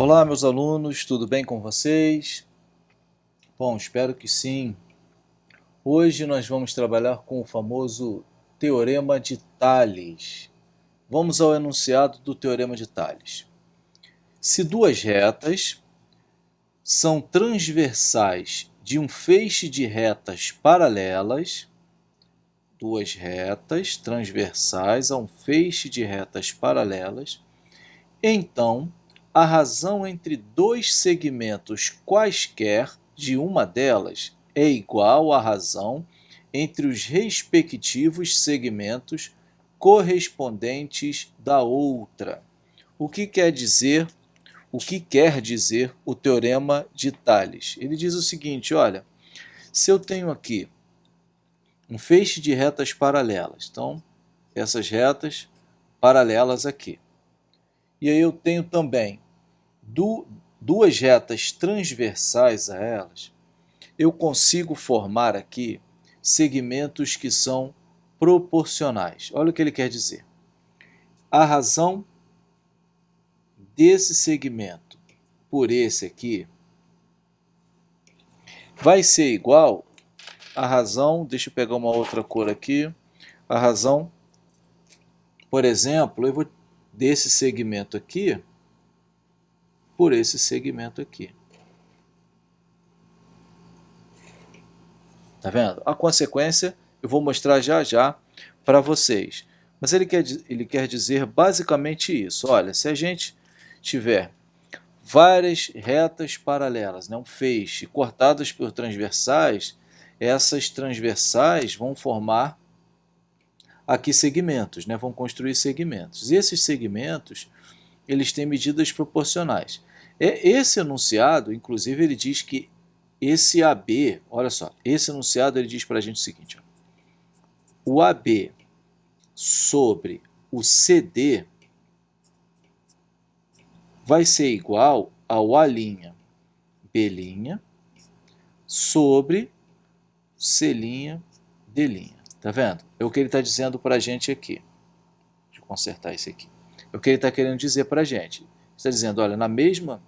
Olá, meus alunos, tudo bem com vocês? Bom, espero que sim. Hoje nós vamos trabalhar com o famoso Teorema de Tales. Vamos ao enunciado do Teorema de Tales. Se duas retas são transversais de um feixe de retas paralelas, duas retas transversais a um feixe de retas paralelas, então a razão entre dois segmentos quaisquer de uma delas é igual à razão entre os respectivos segmentos correspondentes da outra. O que quer dizer o Teorema de Tales? Ele diz o seguinte, olha, se eu tenho aqui um feixe de retas paralelas, então essas retas paralelas aqui, e aí eu tenho também duas retas transversais a elas, eu consigo formar aqui segmentos que são proporcionais. Olha o que ele quer dizer. A razão desse segmento por esse aqui vai ser igual à razão, deixa eu pegar uma outra cor aqui, a razão, por exemplo, eu vou desse segmento aqui por esse segmento aqui. Tá vendo? A consequência eu vou mostrar já já para vocês. Mas ele quer dizer basicamente isso. Olha, se a gente tiver várias retas paralelas, né, um feixe, cortadas por transversais, essas transversais vão formar aqui segmentos, né, vão construir segmentos. E esses segmentos, eles têm medidas proporcionais. Esse enunciado, inclusive, ele diz que esse AB, olha só, esse enunciado ele diz para a gente o seguinte, ó, o AB sobre o CD vai ser igual ao A', B' sobre C', D'. Tá vendo? É o que ele está dizendo para a gente aqui. Deixa eu consertar isso aqui. É o que ele está querendo dizer para a gente. Ele está dizendo, olha, na mesma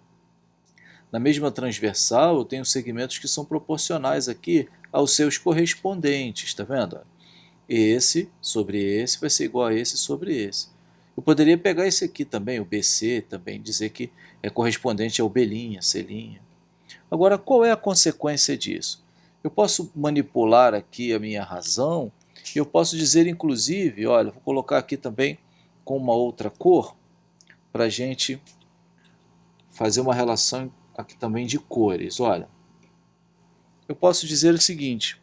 transversal eu tenho segmentos que são proporcionais aqui aos seus correspondentes, tá vendo? Esse sobre esse vai ser igual a esse sobre esse. Eu poderia pegar esse aqui também, o BC, também dizer que é correspondente ao B', C'. Agora, qual é a consequência disso? Eu posso manipular aqui a minha razão, e eu posso dizer, inclusive, olha, vou colocar aqui também com uma outra cor, para a gente fazer uma relação aqui também de cores. Olha, eu posso dizer o seguinte,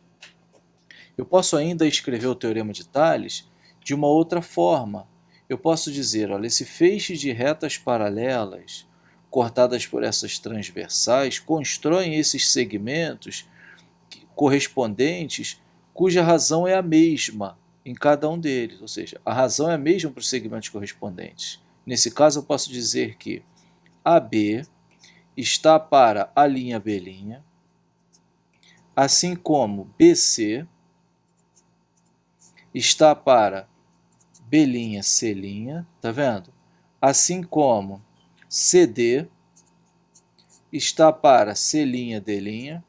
eu posso ainda escrever o Teorema de Tales de uma outra forma. Eu posso dizer, olha, esse feixe de retas paralelas cortadas por essas transversais constroem esses segmentos correspondentes cuja razão é a mesma em cada um deles, ou seja, a razão é a mesma para os segmentos correspondentes. Nesse caso, eu posso dizer que AB está para A', B', assim como BC está para B', C', tá vendo? Assim como CD está para C', D',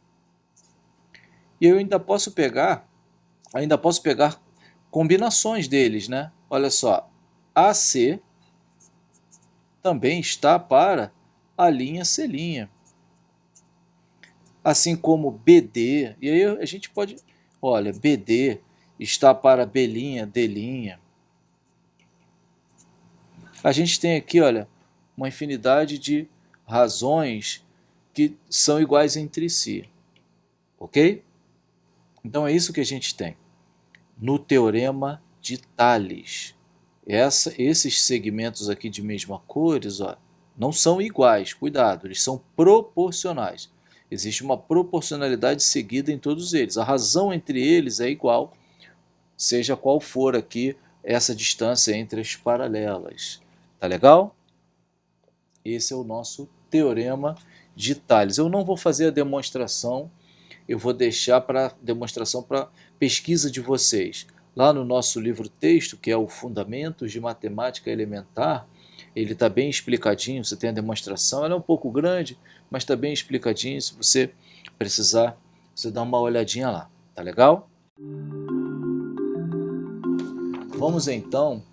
e eu ainda posso pegar combinações deles, né? Olha só, AC também está para A', C', assim como BD, e aí a gente pode, olha, BD está para B', D'. A gente tem aqui, olha, uma infinidade de razões que são iguais entre si, ok? Então é isso que a gente tem no Teorema de Tales. Esses segmentos aqui de mesma cores, ó, não são iguais, cuidado, eles são proporcionais. Existe uma proporcionalidade seguida em todos eles. A razão entre eles é igual, seja qual for aqui essa distância entre as paralelas. Tá legal? Esse é o nosso Teorema de Tales. Eu não vou fazer a demonstração, eu vou deixar para demonstração para pesquisa de vocês. Lá no nosso livro-texto, que é o Fundamentos de Matemática Elementar, Ele está bem explicadinho, você tem a demonstração, ela é um pouco grande, mas está bem explicadinho, se você precisar, você dá uma olhadinha lá, tá legal? Vamos então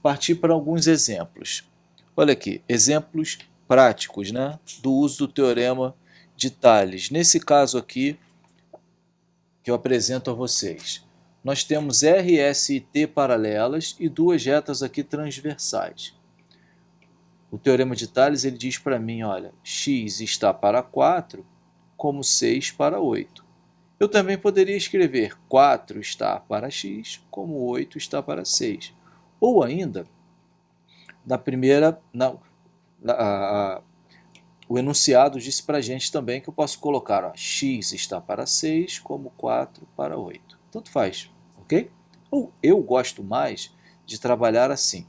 partir para alguns exemplos. Olha aqui, exemplos práticos, né, do uso do teorema de Tales. Nesse caso aqui, que eu apresento a vocês, nós temos R, S e T paralelas e duas retas aqui transversais. O teorema de Tales ele diz para mim, olha, x está para 4, como 6 para 8. Eu também poderia escrever 4 está para x, como 8 está para 6. Ou ainda, na primeira, o enunciado disse para a gente também que eu posso colocar, ó, x está para 6, como 4 para 8. Tanto faz, ok? Ou eu gosto mais de trabalhar assim,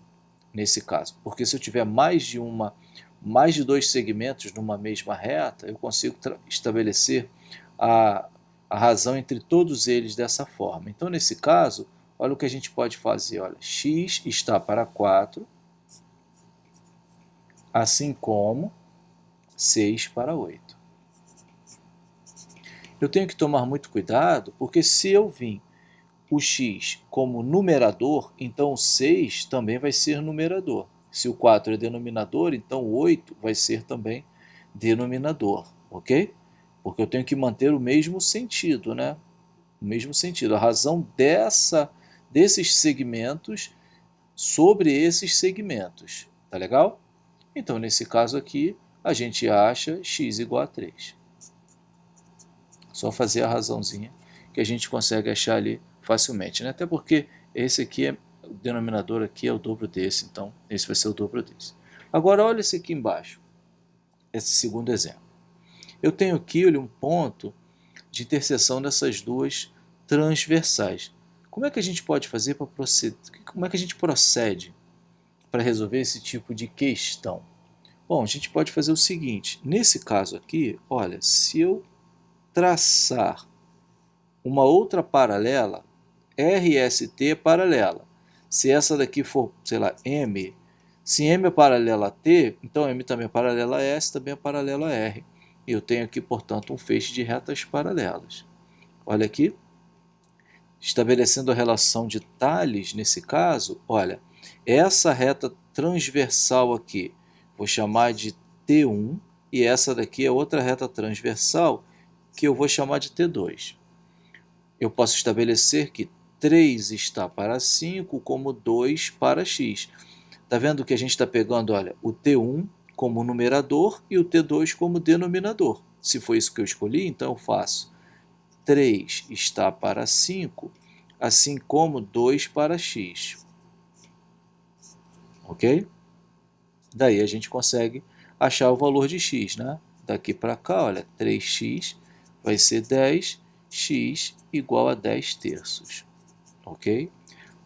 nesse caso, porque se eu tiver mais de dois segmentos numa mesma reta, eu consigo estabelecer a razão entre todos eles dessa forma. Então, nesse caso, olha o que a gente pode fazer. Olha, x está para 4, assim como 6 para 8. Eu tenho que tomar muito cuidado, porque se eu vim o x como numerador, então o 6 também vai ser numerador. Se o 4 é denominador, então o 8 vai ser também denominador, ok? Porque eu tenho que manter o mesmo sentido, né? O mesmo sentido, a razão desses segmentos sobre esses segmentos, tá legal? Então, nesse caso aqui, a gente acha x igual a 3. Só fazer a razãozinha que a gente consegue achar ali facilmente, né? Até porque esse aqui o denominador aqui é o dobro desse, então esse vai ser o dobro desse. Agora olha esse aqui embaixo, esse segundo exemplo. Eu tenho aqui um ponto de interseção dessas duas transversais. Como é que a gente pode fazer para proceder? Como é que a gente procede para resolver esse tipo de questão? Bom, a gente pode fazer o seguinte, nesse caso aqui, olha, se eu traçar uma outra paralela, RST paralela. Se essa daqui for, sei lá, M, se M é paralela a T, então M também é paralela a S, também é paralela a R. E eu tenho aqui, portanto, um feixe de retas paralelas. Olha aqui, estabelecendo a relação de Tales, nesse caso, olha, essa reta transversal aqui, vou chamar de T1, e essa daqui é outra reta transversal, que eu vou chamar de T2. Eu posso estabelecer que 3 está para 5, como 2 para x. Está vendo que a gente está pegando, olha, o T1 como numerador e o T2 como denominador. Se foi isso que eu escolhi, então eu faço 3 está para 5, assim como 2 para x. Ok? Daí a gente consegue achar o valor de x, né? Daqui para cá, olha, 3x vai ser 10, x igual a 10 terços. Ok?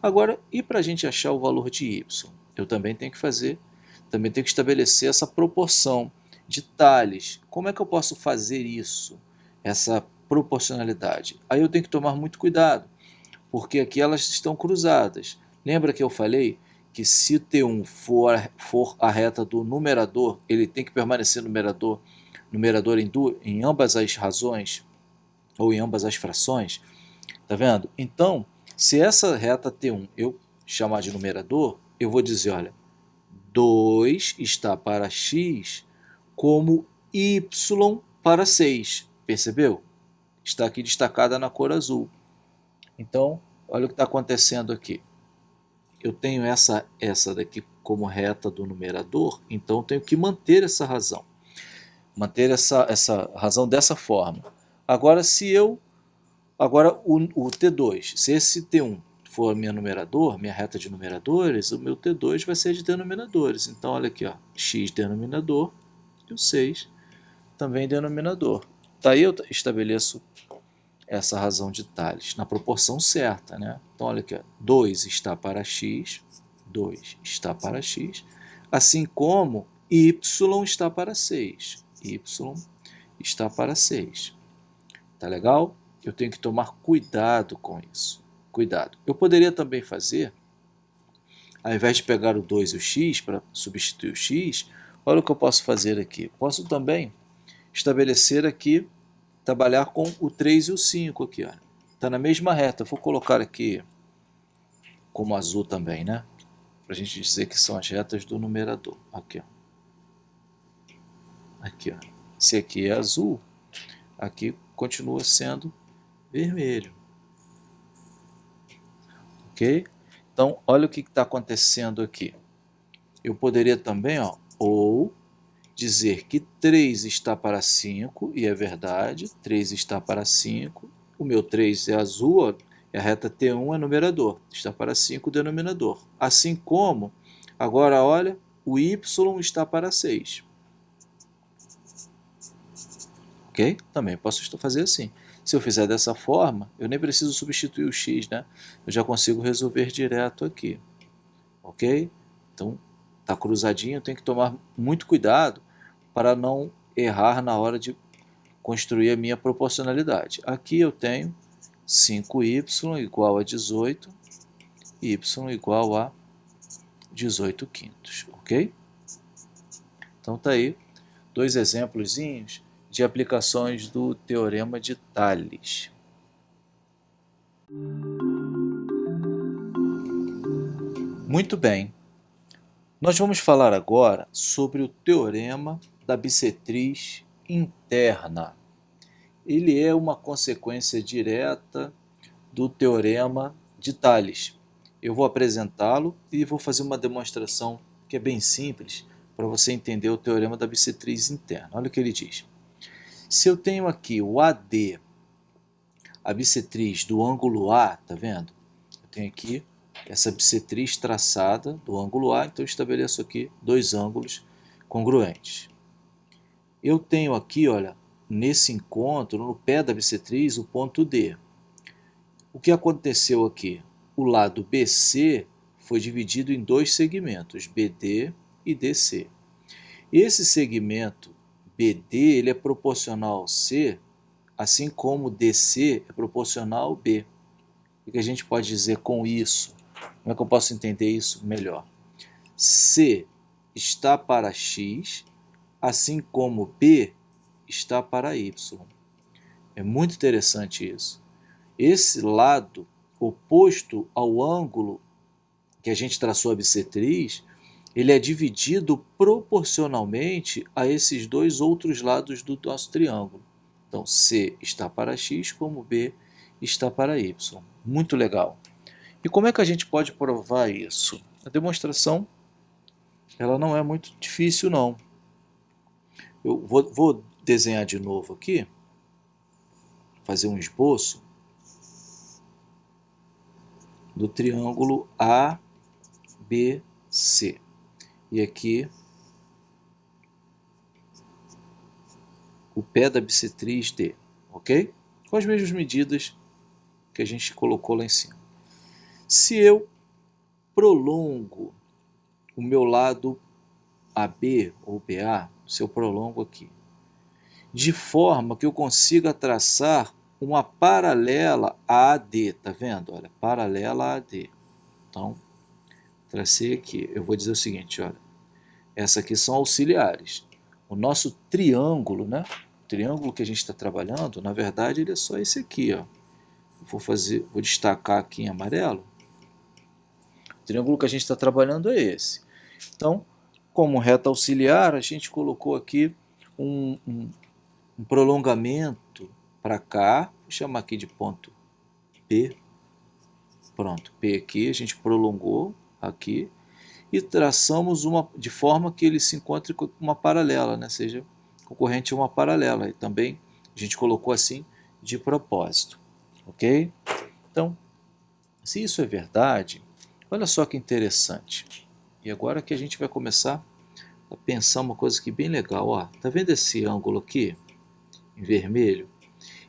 Agora, e para a gente achar o valor de y? Eu também tenho que estabelecer essa proporção de Tales. Como é que eu posso fazer isso? Essa proporcionalidade. Aí eu tenho que tomar muito cuidado, porque aqui elas estão cruzadas. Lembra que eu falei que se T1 for a reta do numerador, ele tem que permanecer numerador em ambas as razões, ou em ambas as frações? Tá vendo? Então, se essa reta T1 eu chamar de numerador, eu vou dizer, olha, 2 está para x como y para 6. Percebeu? Está aqui destacada na cor azul. Então, olha o que está acontecendo aqui. Eu tenho essa daqui como reta do numerador, então eu tenho que manter essa razão. Manter essa razão dessa forma. Agora, o T2, se esse T1 for minha reta de numeradores, o meu T2 vai ser de denominadores. Então, olha aqui, ó, x denominador e o 6 também denominador. Daí eu estabeleço essa razão de Tales na proporção certa, né? Então, olha aqui, ó, 2 está para x, 2 está para x, assim como y está para 6. Y está para 6. Tá legal? Eu tenho que tomar cuidado com isso. Cuidado. Eu poderia também fazer ao invés de pegar o 2 e o x para substituir o x, olha o que eu posso fazer aqui. Posso também estabelecer aqui, trabalhar com o 3 e o 5 aqui. Está na mesma reta. Eu vou colocar aqui como azul também, né? Para a gente dizer que são as retas do numerador. Aqui, ó. Aqui, ó. Se aqui é azul, aqui continua sendo vermelho. Ok? Então, olha o que está acontecendo aqui. Eu poderia também, ó, ou dizer que 3 está para 5, e é verdade, 3 está para 5. O meu 3 é azul, ó, é a reta T1 é numerador, está para 5 denominador. Assim como, agora olha, o y está para 6. Ok? Também posso fazer assim. Se eu fizer dessa forma, eu nem preciso substituir o x, né? Eu já consigo resolver direto aqui. Ok? Então, está cruzadinho, eu tenho que tomar muito cuidado para não errar na hora de construir a minha proporcionalidade. Aqui eu tenho 5y igual a 18, y igual a 18 quintos, ok? Então tá aí dois exemplos de aplicações do Teorema de Tales. Muito bem, nós vamos falar agora sobre o Teorema da bissetriz interna. Ele é uma consequência direta do Teorema de Tales. Eu vou apresentá-lo e vou fazer uma demonstração que é bem simples para você entender o Teorema da bissetriz interna. Olha o que ele diz. Se eu tenho aqui o AD, a bissetriz do ângulo A, tá vendo? Eu tenho aqui essa bissetriz traçada do ângulo A, então eu estabeleço aqui dois ângulos congruentes. Eu tenho aqui, olha, nesse encontro, no pé da bissetriz, o ponto D. O que aconteceu aqui? O lado BC foi dividido em dois segmentos, BD e DC. Esse segmento BD ele é proporcional ao C, assim como DC é proporcional ao B. O que a gente pode dizer com isso? Como é que eu posso entender isso melhor? C está para X, assim como B está para Y. É muito interessante isso. Esse lado oposto ao ângulo que a gente traçou a bissetriz, ele é dividido proporcionalmente a esses dois outros lados do nosso triângulo. Então, C está para X, como B está para Y. Muito legal. E como é que a gente pode provar isso? A demonstração ela não é muito difícil, não. Eu vou desenhar de novo aqui, fazer um esboço do triângulo ABC. E aqui o pé da bissetriz D, ok? Com as mesmas medidas que a gente colocou lá em cima. Se eu prolongo o meu lado AB ou BA, se eu prolongo aqui, de forma que eu consiga traçar uma paralela a AD, tá vendo? Olha, paralela a AD. Então, tracei aqui. Eu vou dizer o seguinte, olha, essas aqui são auxiliares. O nosso triângulo, né? O triângulo que a gente está trabalhando, na verdade, ele é só esse aqui, ó. Vou destacar aqui em amarelo. O triângulo que a gente está trabalhando é esse. Então, como reta auxiliar, a gente colocou aqui um prolongamento para cá. Vou chamar aqui de ponto P. Pronto, P aqui, a gente prolongou aqui e traçamos de forma que ele se encontre com uma paralela, né? Seja concorrente a uma paralela. E também a gente colocou assim de propósito. Ok? Então, se isso é verdade, olha só que interessante. E agora que a gente vai começar a pensar uma coisa aqui bem legal. Ó, tá vendo esse ângulo aqui, em vermelho?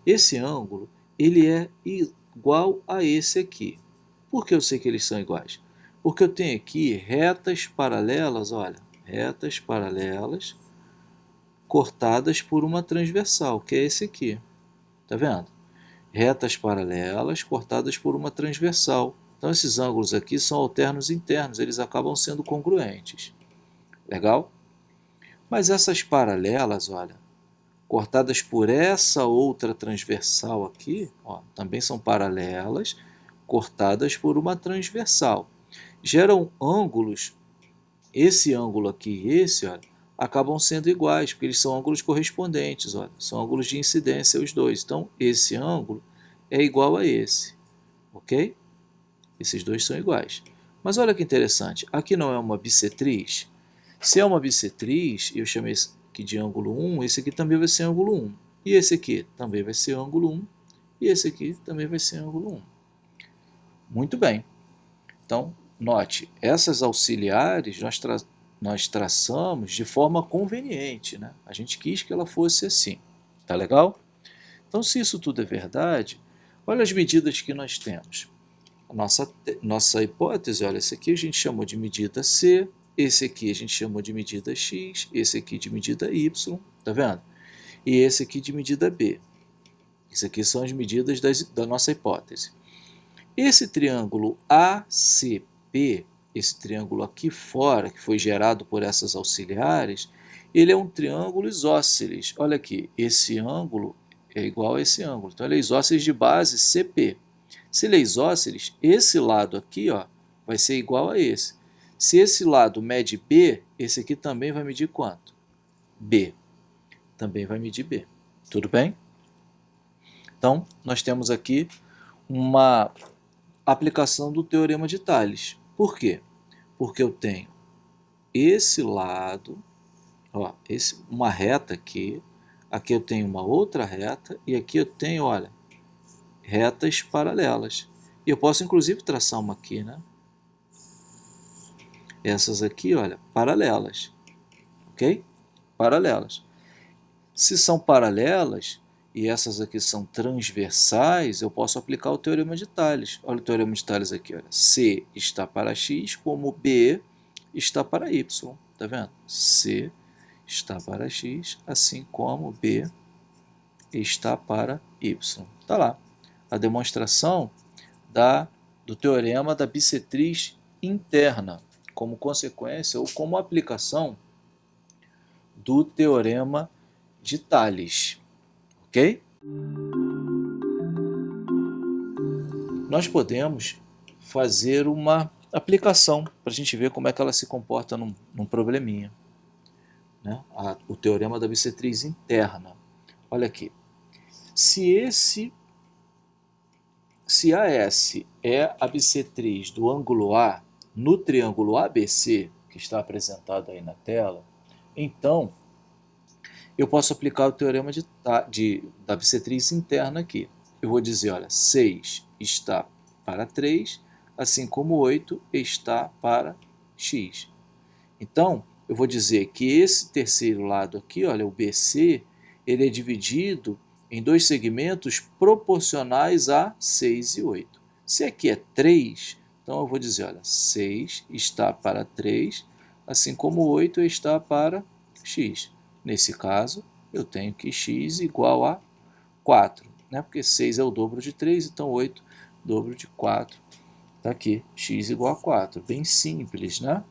Esse ângulo, ele é igual a esse aqui. Por que eu sei que eles são iguais? Porque eu tenho aqui retas paralelas, olha, retas paralelas cortadas por uma transversal, que é esse aqui. Tá vendo? Retas paralelas cortadas por uma transversal. Então esses ângulos aqui são alternos internos, eles acabam sendo congruentes. Legal? Mas essas paralelas, olha, cortadas por essa outra transversal aqui, ó, também são paralelas, cortadas por uma transversal. Geram ângulos, esse ângulo aqui e esse, olha, acabam sendo iguais, porque eles são ângulos correspondentes, olha, são ângulos de incidência os dois. Então, esse ângulo é igual a esse, ok? Esses dois são iguais. Mas olha que interessante, aqui não é uma bissetriz? Se é uma bissetriz, eu chamei esse aqui de ângulo 1, esse aqui também vai ser ângulo 1. E esse aqui também vai ser ângulo 1. E esse aqui também vai ser ângulo 1. Muito bem. Então, note, essas auxiliares nós traçamos de forma conveniente, né? A gente quis que ela fosse assim. Tá legal? Então, se isso tudo é verdade, olha as medidas que nós temos. A nossa hipótese, olha, esse aqui a gente chamou de medida C, esse aqui a gente chamou de medida X, esse aqui de medida Y, tá vendo? E esse aqui de medida B. Isso aqui são as medidas da nossa hipótese. Esse triângulo ACP, esse triângulo aqui fora, que foi gerado por essas auxiliares, ele é um triângulo isósceles. Olha aqui, esse ângulo é igual a esse ângulo. Então, ele é isósceles de base CP. Se ele é isósceles, esse lado aqui, ó, vai ser igual a esse. Se esse lado mede B, esse aqui também vai medir quanto? B. Também vai medir B. Tudo bem? Então, nós temos aqui uma aplicação do Teorema de Tales. Por quê? Porque eu tenho esse lado, ó, uma reta aqui eu tenho uma outra reta, e aqui eu tenho, olha, retas paralelas. E eu posso, inclusive, traçar uma aqui, né? Essas aqui, olha, paralelas. Ok? Paralelas. Se são paralelas, e essas aqui são transversais, eu posso aplicar o Teorema de Tales. Olha o Teorema de Tales aqui, olha. C está para X, como B está para Y. Tá vendo? C está para X, assim como B está para Y. Tá lá. A demonstração do Teorema da bissetriz interna, como consequência ou como aplicação do Teorema de Tales. Ok? Nós podemos fazer uma aplicação para a gente ver como é que ela se comporta num probleminha. Né? O Teorema da bissetriz interna. Olha aqui. Se AS é a bissetriz do ângulo A no triângulo ABC, que está apresentado aí na tela, então eu posso aplicar o teorema da bissetriz interna aqui. Eu vou dizer, olha, 6 está para 3, assim como 8 está para x. Então, eu vou dizer que esse terceiro lado aqui, olha, o BC, ele é dividido em dois segmentos proporcionais a 6 e 8. Se aqui é 3, então eu vou dizer, olha, 6 está para 3, assim como 8 está para x. Nesse caso, eu tenho que x igual a 4, né? Porque 6 é o dobro de 3, então 8 dobro de 4. Está aqui, x igual a 4. Bem simples, né?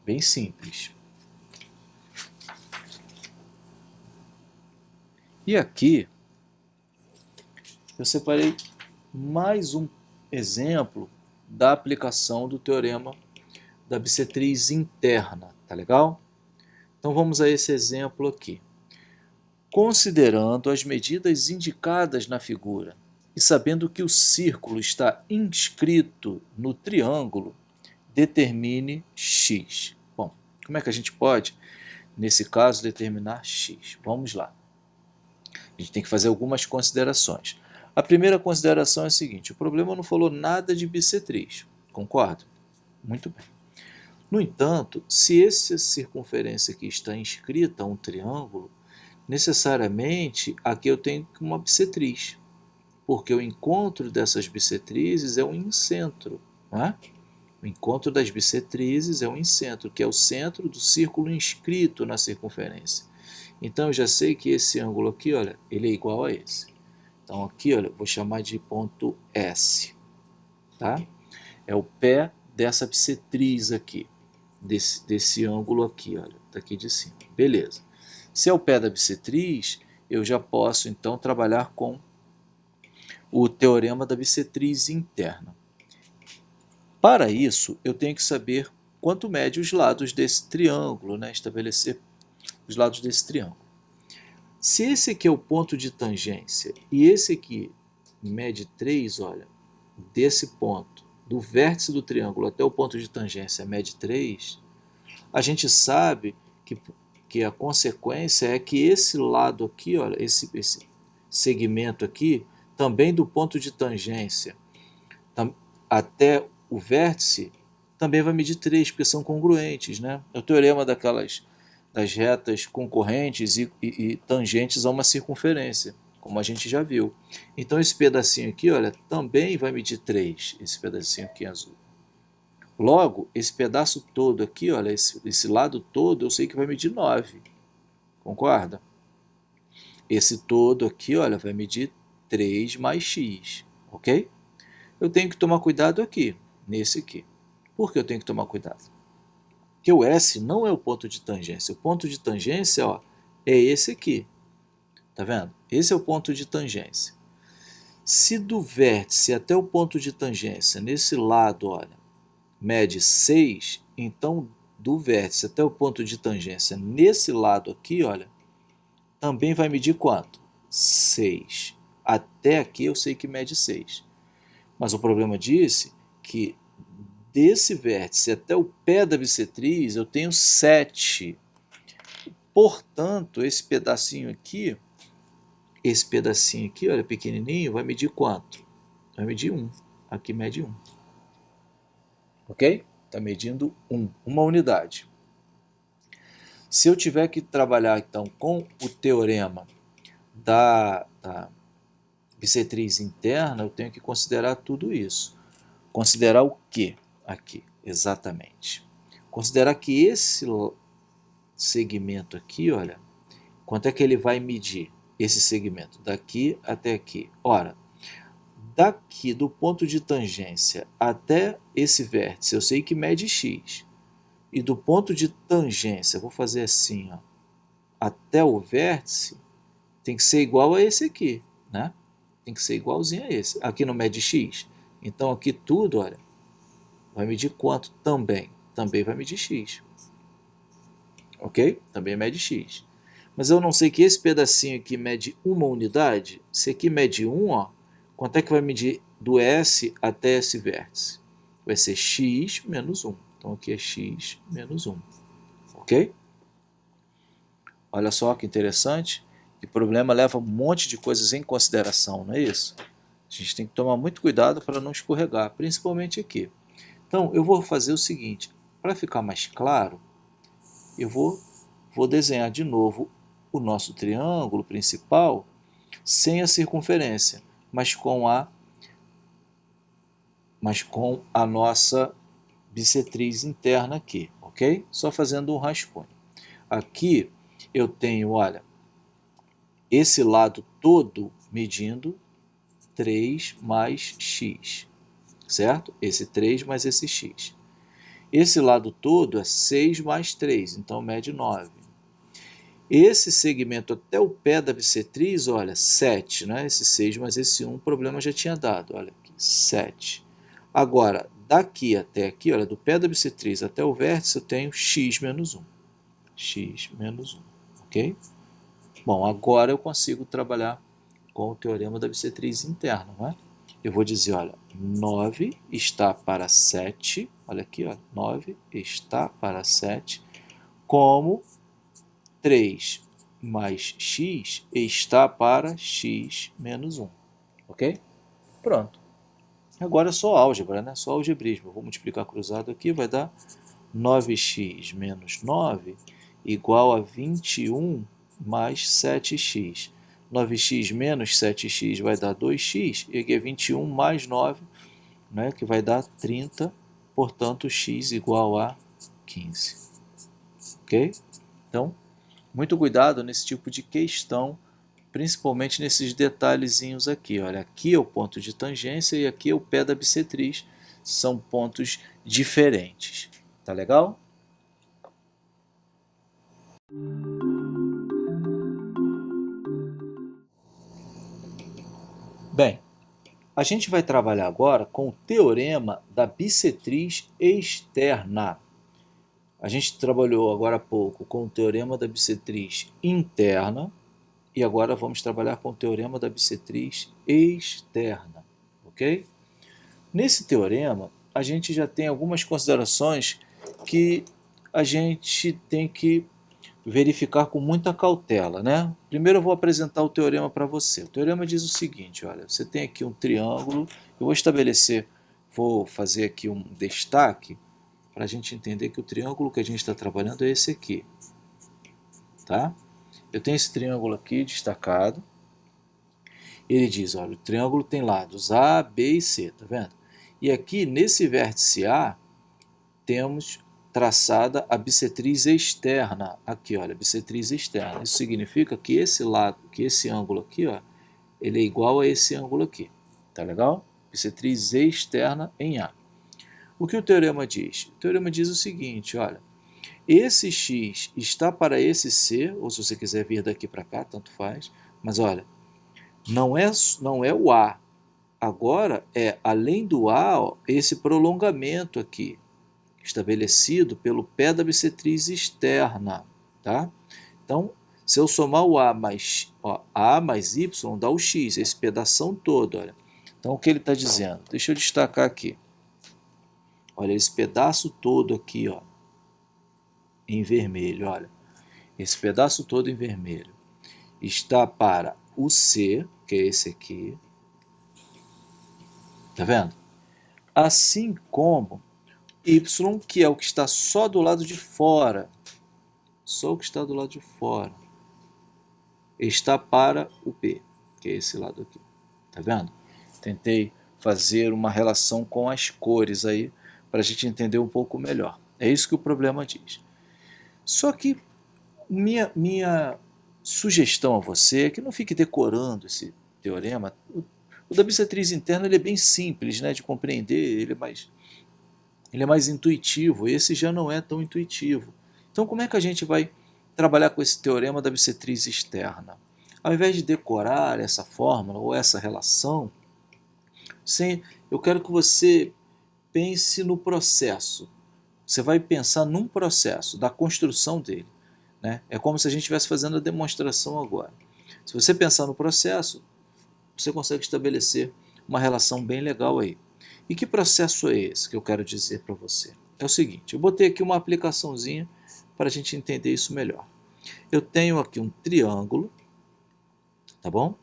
Bem simples. E aqui, eu separei mais um exemplo da aplicação do teorema da bissetriz interna, tá legal? Então vamos a esse exemplo aqui. Considerando as medidas indicadas na figura e sabendo que o círculo está inscrito no triângulo, determine x. Bom, como é que a gente pode, nesse caso, determinar x? Vamos lá. A gente tem que fazer algumas considerações. A primeira consideração é a seguinte: o problema não falou nada de bissetriz, concorda? Muito bem. No entanto, se essa circunferência aqui está inscrita a um triângulo, necessariamente aqui eu tenho uma bissetriz, porque o encontro dessas bissetrizes é um incentro, não é? O encontro das bissetrizes é um incentro, que é o centro do círculo inscrito na circunferência. Então eu já sei que esse ângulo aqui, olha, ele é igual a esse. Então aqui, olha, eu vou chamar de ponto S. tá? É o pé dessa bissetriz aqui, desse ângulo aqui, olha, daqui de cima. Beleza. Se é o pé da bissetriz, eu já posso então trabalhar com o teorema da bissetriz interna. Para isso, eu tenho que saber quanto mede os lados desse triângulo, né? Estabelecer os lados desse triângulo. Se esse aqui é o ponto de tangência e esse aqui mede 3, olha, desse ponto, do vértice do triângulo até o ponto de tangência mede 3, a gente sabe que a consequência é que esse lado aqui, olha, esse segmento aqui, também do ponto de tangência até o vértice, também vai medir 3, porque são congruentes, né? É o teorema das retas concorrentes e tangentes a uma circunferência, como a gente já viu. Então esse pedacinho aqui, olha, também vai medir 3, esse pedacinho aqui azul. Logo, esse pedaço todo aqui, olha, esse lado todo, eu sei que vai medir 9. Concorda? Esse todo aqui, olha, vai medir 3 mais x, ok? Eu tenho que tomar cuidado aqui, nesse aqui. Por que eu tenho que tomar cuidado? Porque o S não é o ponto de tangência. O ponto de tangência, ó, é esse aqui. Tá vendo? Esse é o ponto de tangência. Se do vértice até o ponto de tangência, nesse lado, olha, mede 6, então do vértice até o ponto de tangência, nesse lado aqui, olha, também vai medir quanto? 6. Até aqui eu sei que mede 6. Mas o problema disse que desse vértice até o pé da bissetriz eu tenho 7. Portanto, esse pedacinho aqui, olha, pequenininho, vai medir quanto? Vai medir 1. Aqui mede 1. Ok? Está medindo 1, uma unidade. Se eu tiver que trabalhar então com o teorema da bissetriz interna, eu tenho que considerar tudo isso. Considerar o que aqui, exatamente? Considerar que esse segmento aqui, olha, quanto é que ele vai medir esse segmento? Daqui até aqui. Ora, daqui do ponto de tangência até esse vértice, eu sei que mede x. E do ponto de tangência, vou fazer assim, ó, até o vértice, tem que ser igual a esse aqui, né? Tem que ser igualzinho a esse. Aqui não mede x. Então aqui tudo, olha, vai medir quanto também? Também vai medir x. Ok? Também mede x. Mas eu não sei que esse pedacinho aqui mede uma unidade. Se aqui mede 1, ó, quanto é que vai medir do S até esse vértice? Vai ser x menos 1. Então aqui é x menos 1. Ok? Olha só que interessante. O problema leva um monte de coisas em consideração, não é isso? A gente tem que tomar muito cuidado para não escorregar, principalmente aqui. Então, eu vou fazer o seguinte, para ficar mais claro, eu vou desenhar de novo o nosso triângulo principal sem a circunferência, mas com a nossa bissetriz interna aqui, ok? Só fazendo um rascunho. Aqui eu tenho, olha, esse lado todo medindo 3 mais x, certo? Esse 3 mais esse x. Esse lado todo é 6 mais 3, então mede 9. Esse segmento até o pé da bissetriz, olha, 7, né? Esse 6 mais esse 1, o problema já tinha dado, olha aqui, 7. Agora, daqui até aqui, olha, do pé da bissetriz até o vértice, eu tenho x menos 1. X menos 1, ok? Bom, agora eu consigo trabalhar com o teorema da bissetriz interna, não é? Eu vou dizer, olha, 9 está para 7, olha aqui, olha, 9 está para 7, como 3 mais x está para x menos 1, ok? Pronto. Agora é só álgebra, né? Só algebrismo. Vou multiplicar cruzado aqui, vai dar 9x menos 9 igual a 21 mais 7x. 9x menos 7x vai dar 2x, e aqui é 21 mais 9, né, que vai dar 30, portanto, x igual a 15. Ok? Então, muito cuidado nesse tipo de questão principalmente nesses detalhezinhos aqui. Olha, aqui é o ponto de tangência e aqui é o pé da bissetriz. São pontos diferentes. Tá legal? Bem, a gente vai trabalhar agora com o teorema da bissetriz externa. A gente trabalhou agora há pouco com o teorema da bissetriz interna e agora vamos trabalhar com o teorema da bissetriz externa, ok? Nesse teorema, a gente já tem algumas considerações que a gente tem que verificar com muita cautela, né? Primeiro eu vou apresentar o teorema para você. O teorema diz o seguinte, olha, você tem aqui um triângulo, eu vou fazer aqui um destaque para a gente entender que o triângulo que a gente está trabalhando é esse aqui, tá? Eu tenho esse triângulo aqui destacado, ele diz, olha, o triângulo tem lados A, B e C, tá vendo? E aqui, nesse vértice A, temos traçada a bissetriz externa. Aqui, olha, bissetriz externa. Isso significa que esse ângulo aqui, ó, ele é igual a esse ângulo aqui. Tá legal? Bissetriz externa em A. O que o teorema diz? O teorema diz o seguinte, olha, esse x está para esse c, ou se você quiser vir daqui para cá, tanto faz, mas olha, não é o A. Agora é, além do A, ó, esse prolongamento aqui, estabelecido pelo pé da bissetriz externa. Tá? Então, se eu somar o A mais Y, dá o X, esse pedação todo. Olha. Então, o que ele está dizendo? Deixa eu destacar aqui. Olha, esse pedaço todo aqui, ó, em vermelho, olha. Esse pedaço todo em vermelho está para o C, que é esse aqui. Tá vendo? Assim como Y, que é o que está só do lado de fora. Só o que está do lado de fora. Está para o P, que é esse lado aqui. Tá vendo? Tentei fazer uma relação com as cores aí, para a gente entender um pouco melhor. É isso que o problema diz. Só que minha sugestão a você é que não fique decorando esse teorema. O da bissetriz interna ele é bem simples, né, de compreender, ele é mais intuitivo, esse já não é tão intuitivo. Então como é que a gente vai trabalhar com esse teorema da bissetriz externa? Ao invés de decorar essa fórmula ou essa relação, eu quero que você pense no processo. Você vai pensar num processo da construção dele. Né? É como se a gente estivesse fazendo a demonstração agora. Se você pensar no processo, você consegue estabelecer uma relação bem legal aí. E que processo é esse que eu quero dizer para você? É o seguinte, eu botei aqui uma aplicaçãozinha para a gente entender isso melhor. Eu tenho aqui um triângulo, tá bom?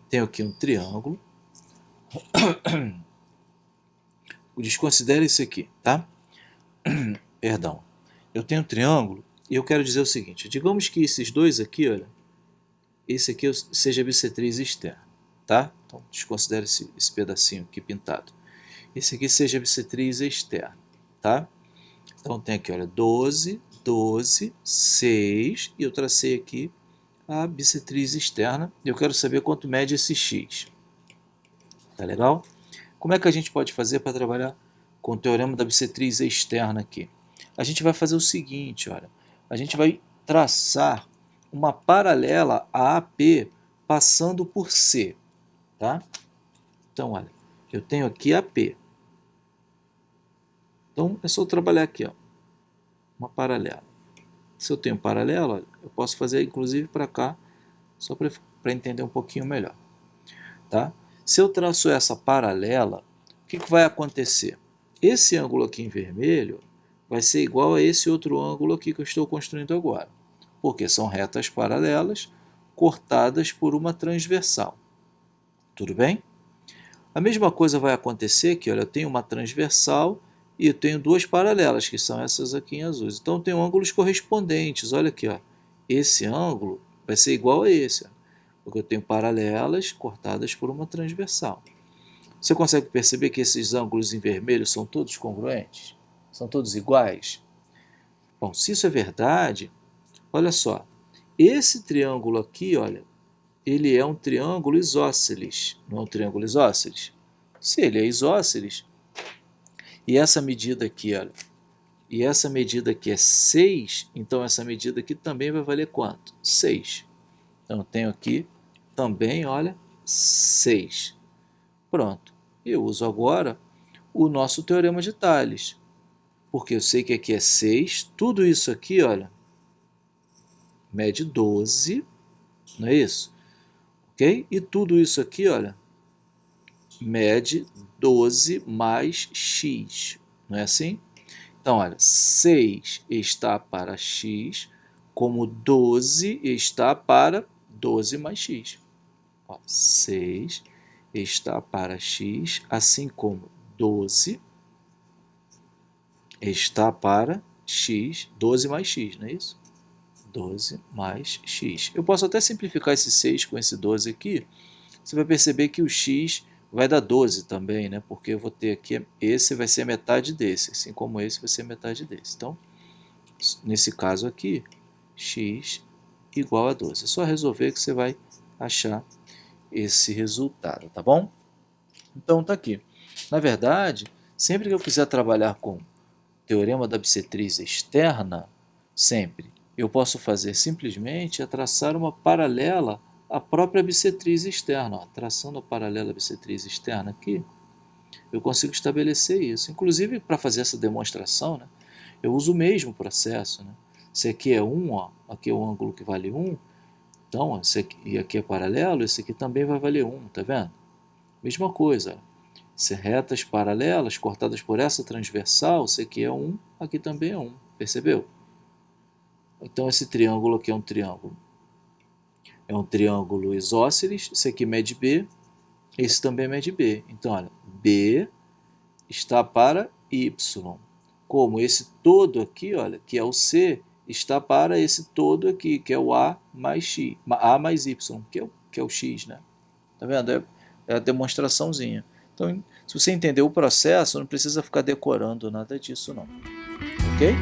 Tenho aqui um triângulo. Desconsidere isso aqui, tá? Perdão. Eu tenho um triângulo e eu quero dizer o seguinte, digamos que esses dois aqui, olha, esse aqui seja a bissetriz externa, tá? Então desconsidere esse pedacinho aqui pintado. Esse aqui seja a bissetriz externa, tá? Então tem aqui, olha, 12, 12, 6, e eu tracei aqui a bissetriz externa, e eu quero saber quanto mede esse x. Tá legal? Como é que a gente pode fazer para trabalhar com o teorema da bissetriz externa aqui? A gente vai fazer o seguinte, olha, a gente vai traçar uma paralela a AP passando por C, tá? Então, olha, eu tenho aqui AP. Então, é só eu trabalhar aqui, ó, uma paralela. Se eu tenho paralela, olha, eu posso fazer inclusive para cá, só para entender um pouquinho melhor, tá? Se eu traço essa paralela, o que vai acontecer? Esse ângulo aqui em vermelho vai ser igual a esse outro ângulo aqui que eu estou construindo agora, porque são retas paralelas cortadas por uma transversal. Tudo bem? A mesma coisa vai acontecer aqui, olha, eu tenho uma transversal e eu tenho duas paralelas, que são essas aqui em azul. Então, eu tenho ângulos correspondentes, olha aqui, ó. Esse ângulo vai ser igual a esse, ó, porque eu tenho paralelas cortadas por uma transversal. Você consegue perceber que esses ângulos em vermelho são todos congruentes? São todos iguais? Bom, se isso é verdade, olha só, esse triângulo aqui, olha, ele é um triângulo isósceles. Não é um triângulo isósceles? Se ele é isósceles, e essa medida aqui, olha, e essa medida aqui é 6, então essa medida aqui também vai valer quanto? 6. Então eu tenho aqui também, olha, 6. Pronto. Eu uso agora o nosso teorema de Tales, porque eu sei que aqui é 6, tudo isso aqui, olha, mede 12, não é isso? Ok? E tudo isso aqui, olha, mede 12 mais x, não é assim? Então, olha, 6 está para x, como 12 está para 12 mais x. Ó, 6 está para x, assim como 12 está para x, 12 mais x, não é isso? 12 mais x. Eu posso até simplificar esse 6 com esse 12 aqui. Você vai perceber que o x vai dar 12 também, né? Porque eu vou ter aqui, esse vai ser metade desse, assim como esse vai ser metade desse. Então, nesse caso aqui, x igual a 12. É só resolver que você vai achar esse resultado, tá bom? Então, tá aqui. Na verdade, sempre que eu quiser trabalhar com teorema da bissetriz externa, sempre, eu posso fazer simplesmente é traçar uma paralela à própria bissetriz externa. Ó, traçando a paralela à bissetriz externa aqui, eu consigo estabelecer isso. Inclusive, para fazer essa demonstração, né, eu uso o mesmo processo. Né? Se aqui é 1, ó, aqui é o ângulo que vale 1, então, esse aqui, e aqui é paralelo, esse aqui também vai valer 1, tá vendo? Mesma coisa, se retas paralelas cortadas por essa transversal, esse aqui é 1, aqui também é 1, percebeu? Então esse triângulo aqui é um triângulo isósceles, esse aqui mede B, esse também mede B. Então, olha, B está para Y, como esse todo aqui, olha, que é o C, está para esse todo aqui, que é o A mais X, A mais Y, que é o X, né? Tá vendo? É a demonstraçãozinha. Então, se você entender o processo, não precisa ficar decorando nada disso, não. Ok?